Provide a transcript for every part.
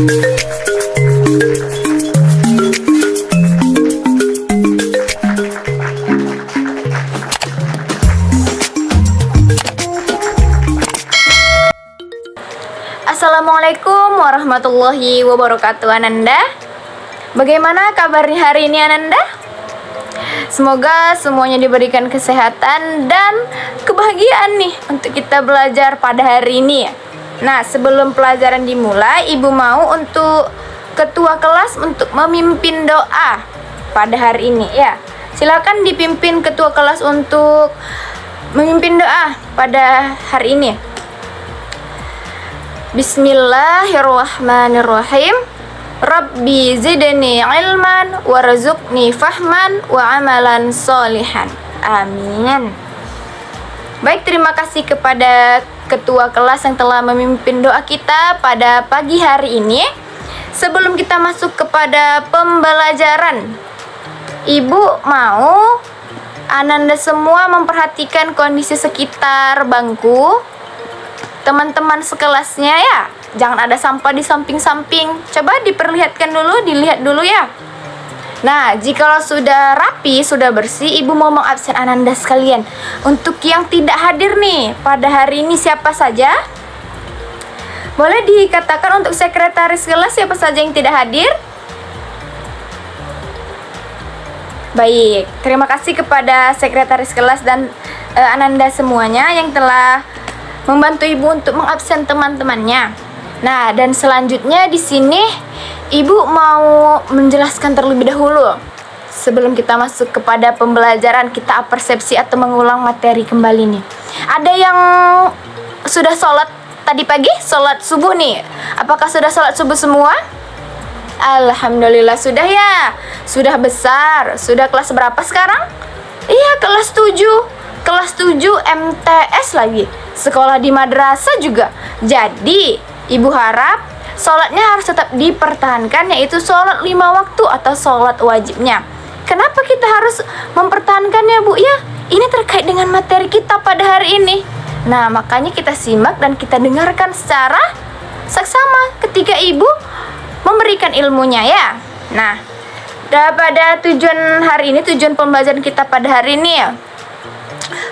Assalamualaikum warahmatullahi wabarakatuh Ananda. Bagaimana kabarnya hari ini Ananda? Semoga semuanya diberikan kesehatan dan kebahagiaan nih untuk kita belajar pada hari ini ya. Nah, sebelum pelajaran dimulai, Ibu mau untuk ketua kelas untuk memimpin doa pada hari ini ya. Silakan dipimpin ketua kelas untuk memimpin doa pada hari ini. Bismillahirrahmanirrahim. Rabbi zidni ilman warzuqni fahman wa amalan solihan. Amin. Baik, terima kasih kepada ketua kelas yang telah memimpin doa kita pada pagi hari ini. Sebelum kita masuk kepada pembelajaran, Ibu mau Ananda semua memperhatikan kondisi sekitar bangku teman-teman sekelasnya ya. Jangan ada sampah di samping-samping. Coba diperlihatkan dulu, dilihat dulu ya. Nah, jikalau sudah rapi, sudah bersih, Ibu mau mengabsen Ananda sekalian. Untuk yang tidak hadir nih pada hari ini siapa saja? Boleh dikatakan untuk sekretaris kelas siapa saja yang tidak hadir? Baik, terima kasih kepada sekretaris kelas dan Ananda semuanya yang telah membantu Ibu untuk mengabsen teman-temannya. Nah, dan selanjutnya di sini Ibu mau menjelaskan terlebih dahulu. Sebelum kita masuk kepada pembelajaran, kita persepsi atau mengulang materi kembali nih. Ada yang sudah sholat tadi pagi, sholat subuh nih. Apakah sudah sholat subuh semua? Alhamdulillah sudah ya. Sudah besar. Sudah kelas berapa sekarang? Iya, kelas 7. Kelas 7 MTS lagi. Sekolah di madrasah juga. Jadi, Ibu harap sholatnya harus tetap dipertahankan, yaitu sholat 5 waktu atau sholat wajibnya. Kenapa kita harus mempertahankannya, Bu? Ya, ini terkait dengan materi kita pada hari ini. Nah, makanya kita simak dan kita dengarkan secara saksama ketika Ibu memberikan ilmunya ya. Nah, pada tujuan hari ini, tujuan pembelajaran kita pada hari ini ya,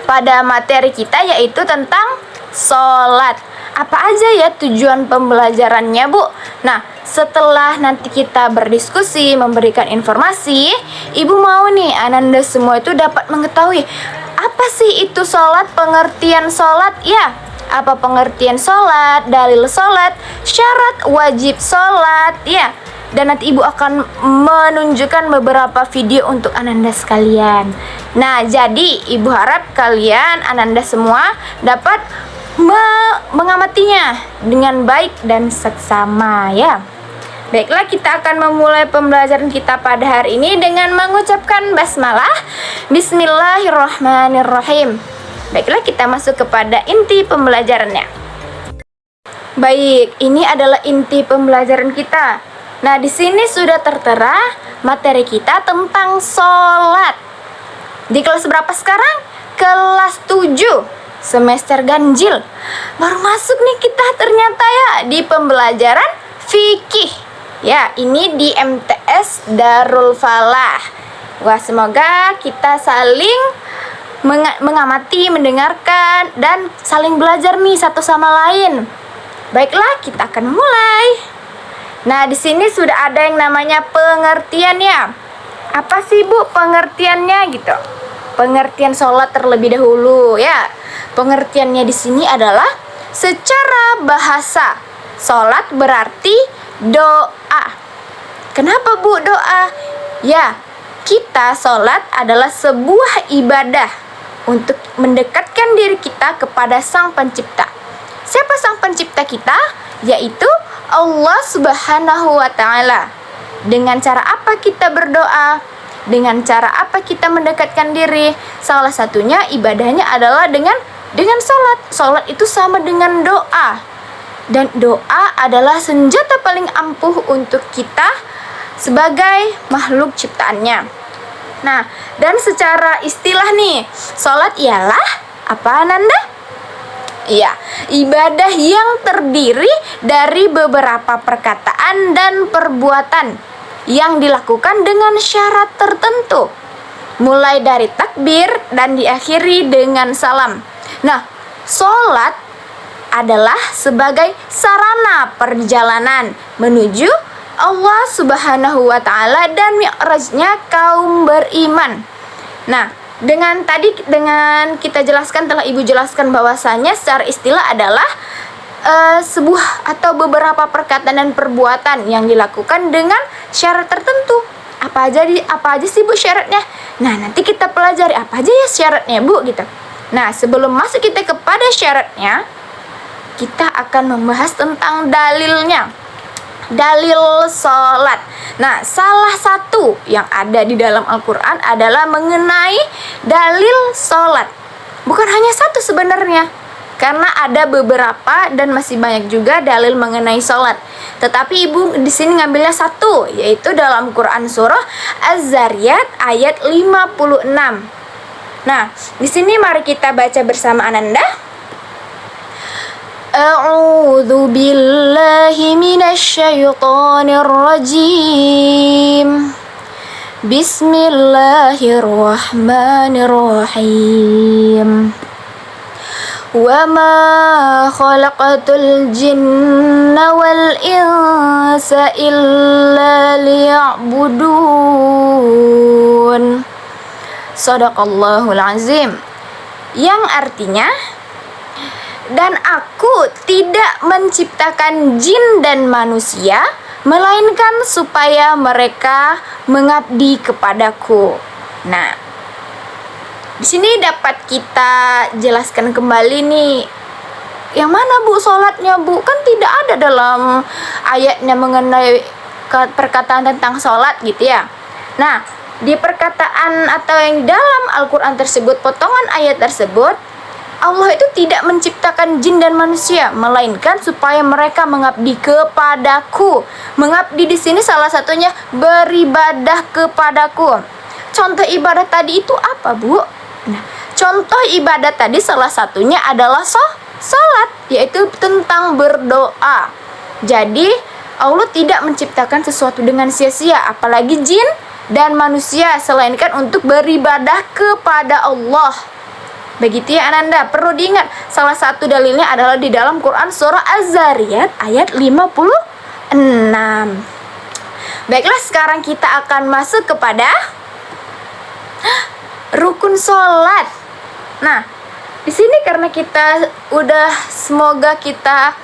pada materi kita yaitu tentang sholat. Apa aja ya tujuan pembelajarannya, Bu? Nah, setelah nanti kita berdiskusi, memberikan informasi, Ibu mau nih Ananda semua itu dapat mengetahui apa sih itu sholat, pengertian sholat ya. Apa pengertian sholat, dalil sholat, syarat wajib sholat ya. Dan nanti Ibu akan menunjukkan beberapa video untuk Ananda sekalian. Nah, jadi Ibu harap kalian, Ananda semua dapat mengamatinya dengan baik dan seksama ya. Baiklah, kita akan memulai pembelajaran kita pada hari ini dengan mengucapkan basmalah. Bismillahirrahmanirrahim. Baiklah, kita masuk kepada inti pembelajarannya. Baik, ini adalah inti pembelajaran kita. Nah, di sini sudah tertera materi kita tentang sholat. Di kelas berapa sekarang? Kelas 7. Semester ganjil. Baru masuk nih kita ternyata ya di pembelajaran fikih. Ya, ini di MTS Darul Falah. Wah, semoga kita saling mengamati, mendengarkan, dan saling belajar nih satu sama lain. Baiklah, kita akan mulai. Nah, di sini sudah ada yang namanya pengertian ya. Apa sih, Bu, pengertiannya gitu? Pengertian sholat terlebih dahulu ya. Pengertiannya di sini adalah secara bahasa sholat berarti doa. Kenapa, Bu, doa? Ya, kita sholat adalah sebuah ibadah untuk mendekatkan diri kita kepada Sang Pencipta. Siapa Sang Pencipta kita? Yaitu Allah Subhanahu wa Ta'ala. Dengan cara apa kita berdoa? Dengan cara apa kita mendekatkan diri? Salah satunya ibadahnya adalah dengan sholat. Sholat itu sama dengan doa. Dan doa adalah senjata paling ampuh untuk kita sebagai makhluk ciptaannya. Nah, dan secara istilah nih, sholat ialah apa, Ananda? Iya, ibadah yang terdiri dari beberapa perkataan dan perbuatan yang dilakukan dengan syarat tertentu, mulai dari takbir dan diakhiri dengan salam. Nah, sholat adalah sebagai sarana perjalanan menuju Allah Subhanahu wa Ta'ala dan mi'rajnya kaum beriman. Nah, dengan kita jelaskan, telah Ibu jelaskan bahwasanya secara istilah adalah sebuah atau beberapa perkataan dan perbuatan yang dilakukan dengan syarat tertentu. Apa aja sih Bu syaratnya? Nah, nanti kita pelajari apa aja ya syaratnya Bu gitu. Nah, sebelum masuk kita kepada syaratnya, kita akan membahas tentang dalilnya. Dalil sholat. Nah, salah satu yang ada di dalam Al-Quran adalah mengenai dalil sholat. Bukan hanya satu sebenarnya, karena ada beberapa dan masih banyak juga dalil mengenai sholat. Tetapi Ibu di sini ngambilnya satu, yaitu dalam Quran surah Az-Zariyat ayat 56. Nah, di sini mari kita baca bersama Ananda. A'udzu billahi minasyaitonir rajim. Bismillahirrahmanirrahim. Wa ma khalaqatul jinna wal insa illa liya'budun. Shadaqallahul azim. Yang artinya, dan aku tidak menciptakan jin dan manusia melainkan supaya mereka mengabdi kepadaku. Nah, di sini dapat kita jelaskan kembali nih, yang mana Bu sholatnya Bu? Kan tidak ada dalam ayatnya mengenai perkataan tentang sholat gitu ya. Nah, di perkataan atau yang di dalam Al-Quran tersebut, potongan ayat tersebut, Allah itu tidak menciptakan jin dan manusia melainkan supaya mereka mengabdi kepadaku. Mengabdi di sini salah satunya beribadah kepadaku. Contoh ibadah tadi itu apa, Bu? Nah, contoh ibadah tadi salah satunya adalah sholat, yaitu tentang berdoa. Jadi Allah tidak menciptakan sesuatu dengan sia-sia, apalagi jin dan manusia, selainkan untuk beribadah kepada Allah. Begitu ya Ananda, perlu diingat, salah satu dalilnya adalah di dalam Quran surah Az-Zariyat ayat 56. Baiklah, sekarang kita akan masuk kepada rukun sholat. Nah, di sini karena kita semoga kita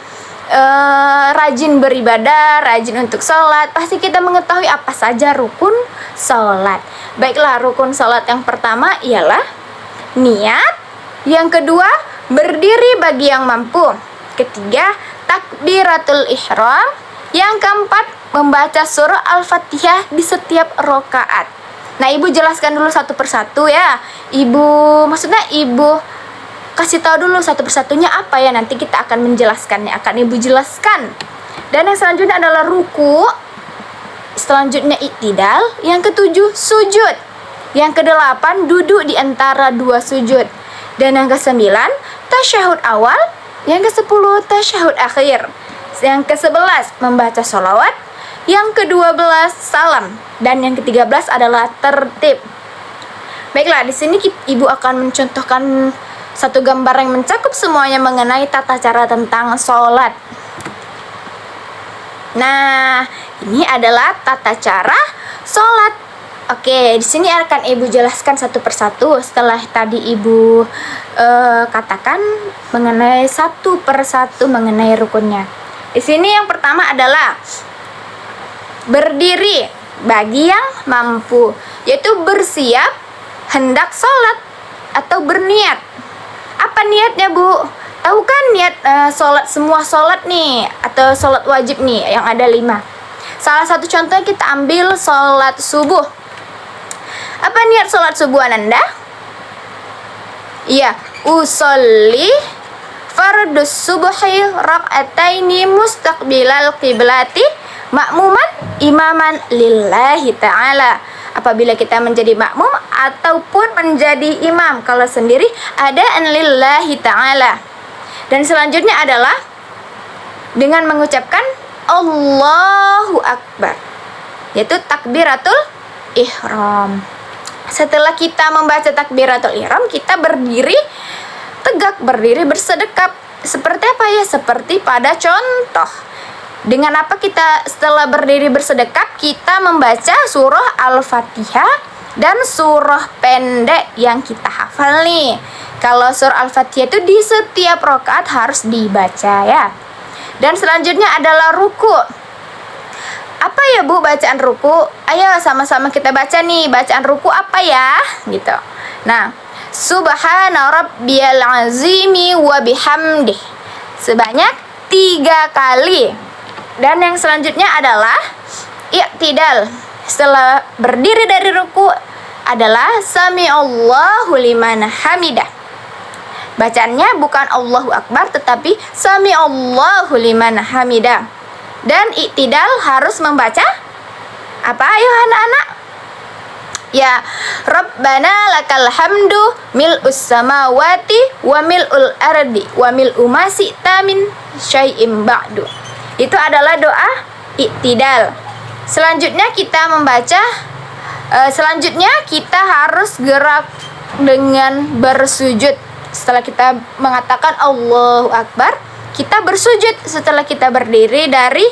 rajin beribadah, rajin untuk sholat, pasti kita mengetahui apa saja rukun sholat. Baiklah, rukun sholat yang pertama ialah niat. Yang kedua, berdiri bagi yang mampu. Ketiga, takbiratul ihram. Yang keempat, membaca surah Al-Fatihah di setiap rakaat. Nah, Ibu jelaskan dulu satu persatu ya. Ibu kasih tahu dulu satu persatunya apa ya. Nanti kita akan menjelaskannya, akan Ibu jelaskan. Dan yang selanjutnya adalah ruku. Selanjutnya iktidal. Yang ketujuh, sujud. Yang kedelapan, duduk di antara dua sujud. Dan yang ke-9, tasyahud awal. Yang ke-10, tasyahud akhir. Yang ke-11, membaca sholawat. Yang ke-12, salam. Dan yang ke-13 adalah tertib. Baiklah, di sini Ibu akan mencontohkan satu gambar yang mencakup semuanya mengenai tata cara tentang sholat. Nah, ini adalah tata cara sholat. Oke, di sini akan Ibu jelaskan satu persatu setelah tadi Ibu katakan mengenai satu persatu mengenai rukunnya. Di sini yang pertama adalah berdiri bagi yang mampu, yaitu bersiap hendak sholat atau berniat. Apa niatnya, Bu? Tahu kan niat sholat, semua sholat nih atau sholat wajib nih yang ada 5. Salah satu contohnya kita ambil sholat subuh. Apa niat sholat subuh Ananda? Iya, usolli fardus subuhi rak'ataini mustaqbilal qiblati makmuman imaman lillahi ta'ala. Apabila kita menjadi makmum ataupun menjadi imam, kalau sendiri ada an lillahi ta'ala. Dan selanjutnya adalah dengan mengucapkan Allahu Akbar, yaitu takbiratul ihram. Setelah kita membaca takbiratul ihram, kita berdiri tegak, berdiri bersedekap. Seperti apa ya? Seperti pada contoh. Dengan apa kita setelah berdiri bersedekap? Kita membaca surah Al-Fatihah dan surah pendek yang kita hafal nih. Kalau surah Al-Fatihah itu di setiap rakaat harus dibaca ya. Dan selanjutnya adalah ruku. Apa ya Bu bacaan ruku? Ayo sama-sama kita baca nih. Bacaan ruku apa ya? Gitu. Nah, Subhana rabbiyal azimi wa bihamdih sebanyak 3 kali. Dan yang selanjutnya adalah i'tidal. Setelah berdiri dari ruku adalah Sami'allahu liman hamidah. Bacaannya bukan Allahu Akbar tetapi Sami'allahu liman hamidah. Dan i'tidal harus membaca apa ayo anak-anak? Ya, Rabbana lakal hamdu mil'us samawati wa mil'ul ardi wa mil'u ma syi'ta min syai'im ba'du. Itu adalah doa i'tidal. Selanjutnya kita membaca selanjutnya kita harus gerak dengan bersujud. Setelah kita mengatakan Allahu Akbar, kita bersujud setelah kita berdiri dari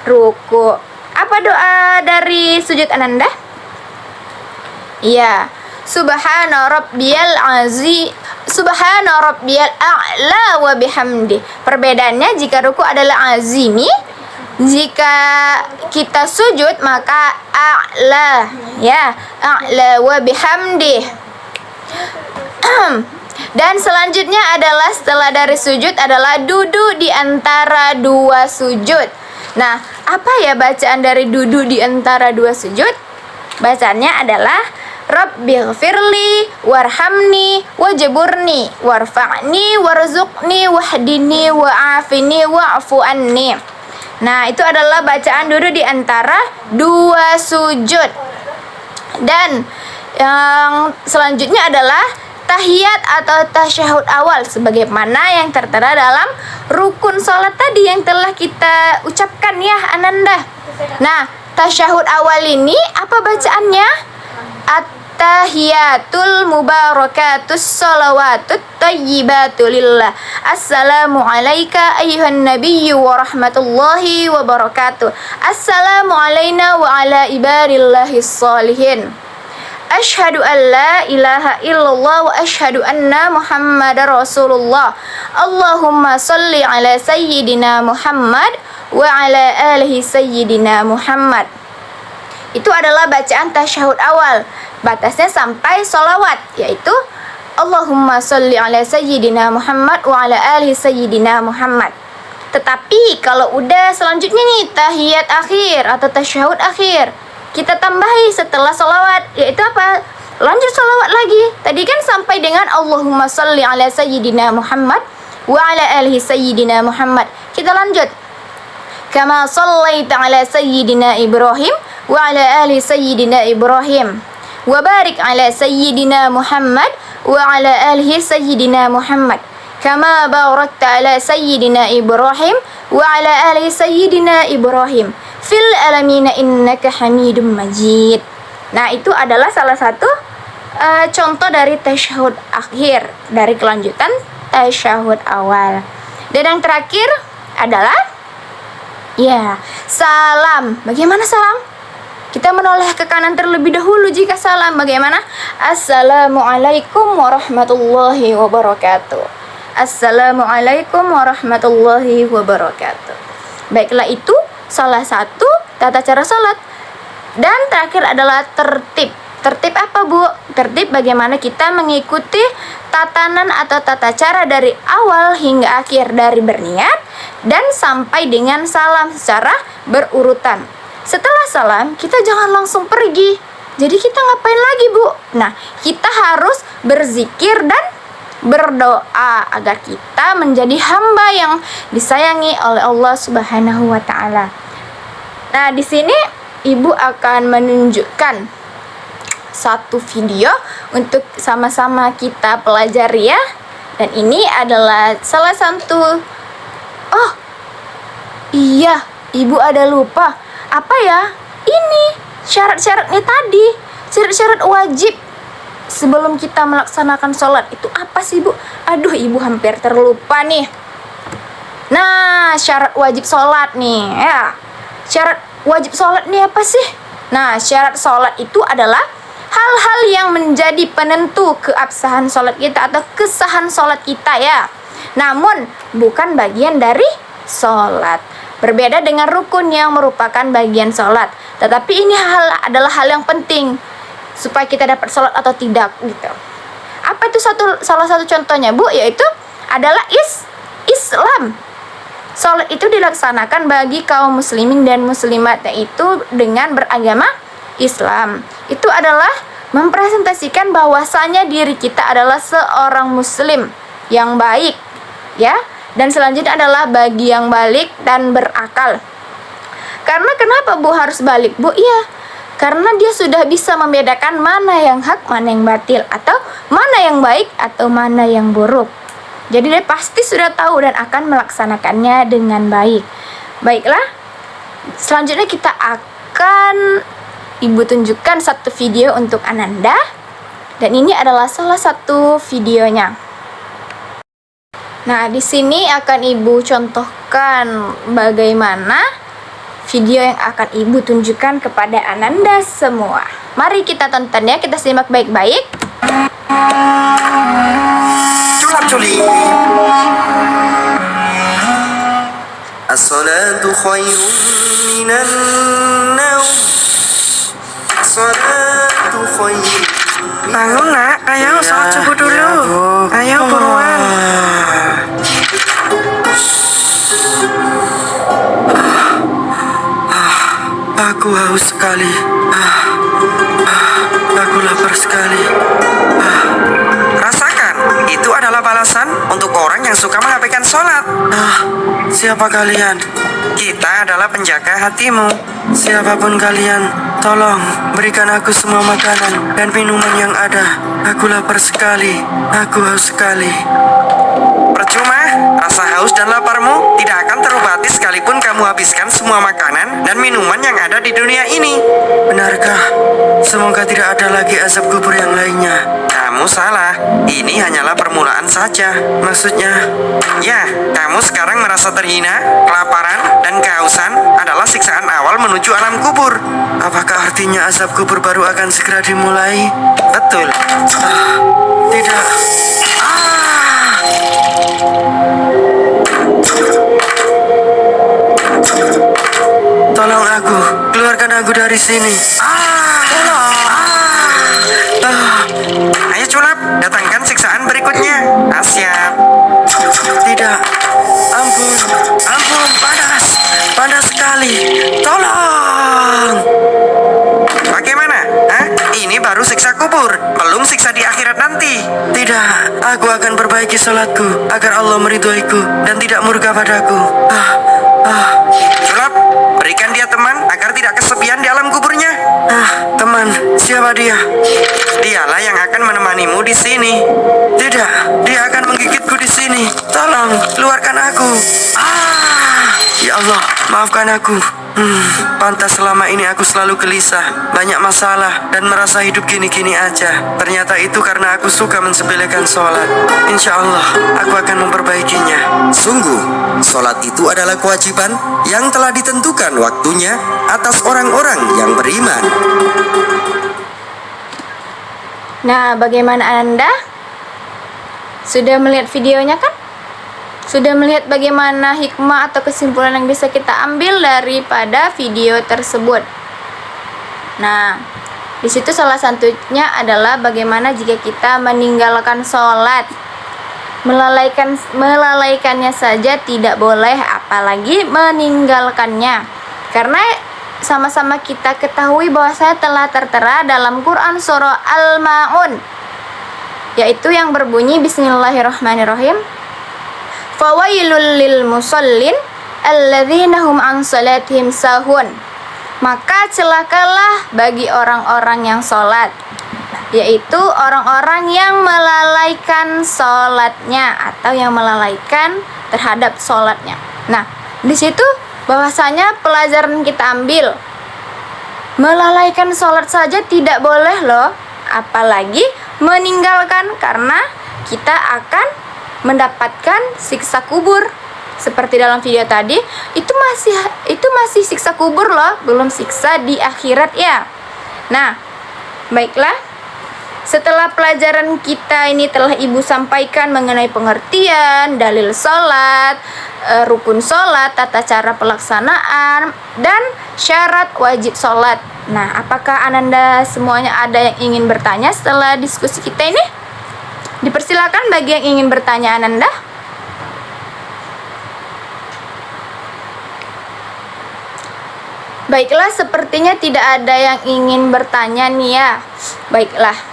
ruku. Apa doa dari sujud Ananda? Iya, Subhana rabbiyal a'la wa bihamdi. Perbedaannya jika ruku adalah azimi, jika kita sujud maka a'la, ya, a'la wa bihamdi. Dan selanjutnya adalah setelah dari sujud adalah duduk di antara 2 sujud. Nah, apa ya bacaan dari duduk di antara 2 sujud? Bacaannya adalah Rabbighfirli warhamni wajburni warfa'ni warzuqni wahdini wa'afini wa'fu anni. Nah, itu adalah bacaan duduk di antara 2 sujud. Dan yang selanjutnya adalah tahiyat atau tasyahud awal sebagaimana yang tertera dalam rukun salat tadi yang telah kita ucapkan ya Ananda. Nah, tasyahud awal ini apa bacaannya? At-tahiyatul mubarakatus salawatut tayyibatu lillah. Assalamu alayka ayyuhan nabiyyu wa rahmatullahi wa barakatuh. Assalamu alayna wa ala ibadillahis salihin. Asyhadu an la ilaha illallah wa asyhadu anna Muhammadar Rasulullah. Allahumma salli ala sayyidina Muhammad wa ala alihi sayyidina Muhammad. Itu adalah bacaan tasyahud awal. Batasnya sampai sholawat, yaitu Allahumma salli ala sayyidina Muhammad wa ala alihi sayyidina Muhammad. Tetapi kalau udah selanjutnya nih tahiyat akhir atau tasyahud akhir, kita tambahi setelah sholawat, yaitu apa? Lanjut sholawat lagi. Tadi kan sampai dengan Allahumma salli ala sayyidina Muhammad wa ala alihi sayyidina Muhammad. Kita lanjut. Kama sallaita ala sayyidina Ibrahim wa ala alihi sayyidina Ibrahim. Wa barik ala sayyidina Muhammad wa ala alihi sayyidina Muhammad. Kama barakta ala sayyidina Ibrahim wa ala alihi sayyidina Ibrahim fil alamina innaka hamidum majid. Nah, itu adalah salah satu contoh dari tasyahud akhir dari kelanjutan tasyahud awal. Dan yang terakhir adalah ya, salam. Bagaimana salam? Kita menoleh ke kanan terlebih dahulu jika salam. Bagaimana? Assalamualaikum warahmatullahi wabarakatuh. Assalamualaikum warahmatullahi wabarakatuh. Baiklah, itu salah satu tata cara salat. Dan terakhir adalah tertib. Tertib apa Bu? Tertib bagaimana kita mengikuti tatanan atau tata cara dari awal hingga akhir, dari berniat dan sampai dengan salam secara berurutan. Setelah salam, kita jangan langsung pergi. Jadi kita ngapain lagi Bu? Nah, kita harus berzikir dan berdoa agar kita menjadi hamba yang disayangi oleh Allah Subhanahu wa taala. Nah, di sini Ibu akan menunjukkan satu video untuk sama-sama kita pelajari ya. Dan ini adalah salah satu. Oh iya, ibu ada lupa. Apa ya? Ini syarat-syaratnya tadi. Syarat-syarat wajib sebelum kita melaksanakan sholat itu apa sih, Bu? Aduh, ibu hampir terlupa nih. Nah, syarat wajib sholat nih ya. Syarat wajib sholat nih apa sih? Nah, syarat sholat itu adalah hal-hal yang menjadi penentu keabsahan sholat kita atau kesahan sholat kita ya. Namun, bukan bagian dari sholat. Berbeda dengan rukun yang merupakan bagian sholat. Tetapi ini adalah hal yang penting supaya kita dapat sholat atau tidak gitu. Apa itu salah satu contohnya, Bu? Yaitu adalah Islam. Sholat itu dilaksanakan bagi kaum muslimin dan muslimat, yaitu dengan beragama Islam. Itu adalah mempresentasikan bahwasanya diri kita adalah seorang muslim yang baik ya. Dan selanjutnya adalah bagi yang balik dan berakal. Karena kenapa, Bu, harus balik, Bu? Iya, karena dia sudah bisa membedakan mana yang hak, mana yang batil, atau mana yang baik atau mana yang buruk. Jadi dia pasti sudah tahu dan akan melaksanakannya dengan baik. Baiklah, selanjutnya kita akan Ibu tunjukkan satu video untuk Ananda. Dan ini adalah salah satu videonya. Nah, di sini akan Ibu contohkan bagaimana video yang akan Ibu tunjukkan kepada Ananda semua. Mari kita tonton ya, kita simak baik-baik. Culi. As-salatu khairun minan naum. As-salatu khairun. Bangun nak, ayo sholat subuh dulu. Ayo buruan. Aku haus sekali. Aku lapar sekali. Rasakan, itu adalah balasan untuk orang yang suka mengabaikan sholat. Siapa kalian? Kita adalah penjaga hatimu. Siapapun kalian, tolong berikan aku semua makanan dan minuman yang ada. Aku lapar sekali. Aku haus sekali. Percuma, rasa haus dan laparmu tidak akan terobati sekalipun kamu habiskan semua makanan dan minuman yang ada di dunia ini. Benarkah? Semoga tidak ada lagi azab kubur yang lainnya. Kamu salah, ini hanyalah permulaan saja. Maksudnya, ya, kamu sekarang merasa terhina, kelaparan, dan kehausan adalah siksaan awal menuju alam kubur. Apakah artinya azab kubur baru akan segera dimulai? Betul. Tidak. Tolong aku, keluarkan aku dari sini. Ayo Culap, datangkan siksaan berikutnya. Siap. Tidak. Ampun, panas sekali. Tolong. Bagaimana? Ini baru siksa kubur, belum siksa di akhirat nanti. Tidak, aku akan perbaiki sholatku agar Allah meridhoiku dan tidak murka padaku. Culap, berikan dia teman agar tidak kesepian di alam kuburnya. Teman, siapa dia? Dialah yang akan menemanimu di sini. Tidak, dia akan menggigitku di sini. Tolong, keluarkan aku. Ya Allah, maafkan aku. Pantas selama ini aku selalu gelisah, banyak masalah, dan merasa hidup gini-gini aja. Ternyata itu karena aku suka mensepelekan sholat. Insya Allah, aku akan memperbaikinya. Sungguh, sholat itu adalah kewajiban yang telah ditentukan waktunya atas orang-orang yang beriman. Nah, bagaimana Anda? Sudah melihat videonya kan? Sudah melihat bagaimana hikmah atau kesimpulan yang bisa kita ambil daripada video tersebut. Nah, di situ salah satunya adalah bagaimana jika kita meninggalkan sholat, melalaikannya saja tidak boleh, apalagi meninggalkannya. Karena sama-sama kita ketahui bahwasanya telah tertera dalam Quran surah Al-Ma'un, yaitu yang berbunyi Bismillahirrahmanirrahim. Fawailul lil musallin alladzina hum an salatihim sahun. Maka celakalah bagi orang-orang yang sholat. Nah, yaitu orang-orang yang melalaikan sholatnya atau yang melalaikan terhadap sholatnya. Nah, di situ bahwasanya pelajaran kita ambil, melalaikan sholat saja tidak boleh loh, apalagi meninggalkan, karena kita akan mendapatkan siksa kubur. Seperti dalam video tadi, itu masih siksa kubur loh, belum siksa di akhirat ya. Nah, baiklah. Setelah pelajaran kita ini telah Ibu sampaikan mengenai pengertian, dalil sholat, rukun sholat, tata cara pelaksanaan, dan syarat wajib sholat. Nah, apakah Ananda semuanya ada yang ingin bertanya setelah diskusi kita ini? Dipersilakan bagi yang ingin bertanya Ananda. Baiklah, sepertinya tidak ada yang ingin bertanya nih ya. Baiklah.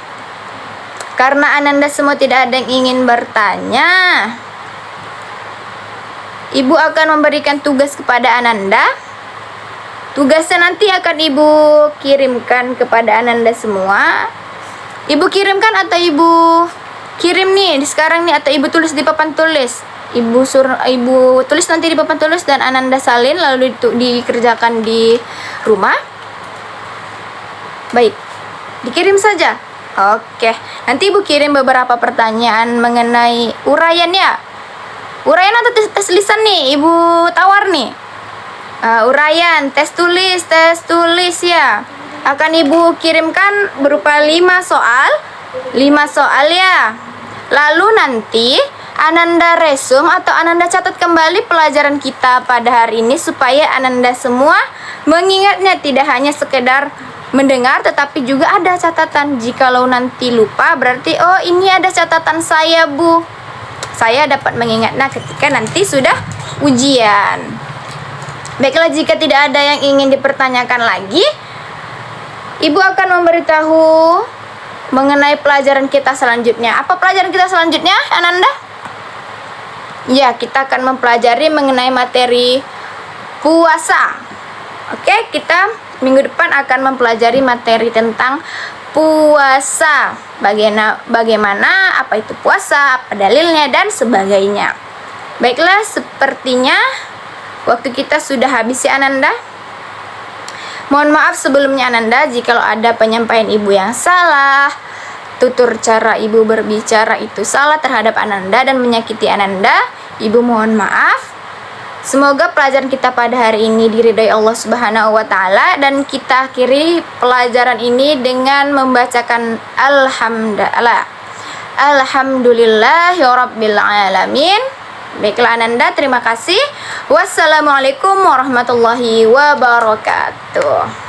Karena Ananda semua tidak ada yang ingin bertanya, Ibu akan memberikan tugas kepada Ananda. Tugasnya nanti akan Ibu kirimkan kepada Ananda semua. Ibu kirimkan atau Ibu kirim nih sekarang nih, atau Ibu tulis di papan tulis. Ibu tulis nanti di papan tulis dan Ananda salin lalu dikerjakan di rumah. Baik, dikirim saja. Oke, nanti Ibu kirim beberapa pertanyaan mengenai uraian ya. Uraian atau tes lisan nih, Ibu tawar nih. Uraian, tes tulis ya. Akan Ibu kirimkan berupa 5 soal ya. Lalu nanti Ananda resum atau Ananda catat kembali pelajaran kita pada hari ini supaya Ananda semua mengingatnya, tidak hanya sekedar mendengar tetapi juga ada catatan. Jikalau nanti lupa berarti oh ini ada catatan saya Bu, saya dapat mengingatnya ketika nanti sudah ujian. Baiklah, jika tidak ada yang ingin dipertanyakan lagi, Ibu akan memberitahu mengenai pelajaran kita selanjutnya. Apa pelajaran kita selanjutnya Ananda? Ya, kita akan mempelajari mengenai materi puasa. Oke, kita minggu depan akan mempelajari materi tentang puasa. Bagaimana, apa itu puasa, apa dalilnya, dan sebagainya. Baiklah, sepertinya waktu kita sudah habis ya Ananda. Mohon maaf sebelumnya Ananda jikalau ada penyampaian Ibu yang salah, tutur cara Ibu berbicara itu salah terhadap Ananda dan menyakiti Ananda. Ibu mohon maaf. Semoga pelajaran kita pada hari ini diridhai Allah Subhanahu wa taala, dan kita akhiri pelajaran ini dengan membacakan Alhamdulillahirabbil alamin. Baiklah Ananda, terima kasih. Wassalamualaikum warahmatullahi wabarakatuh.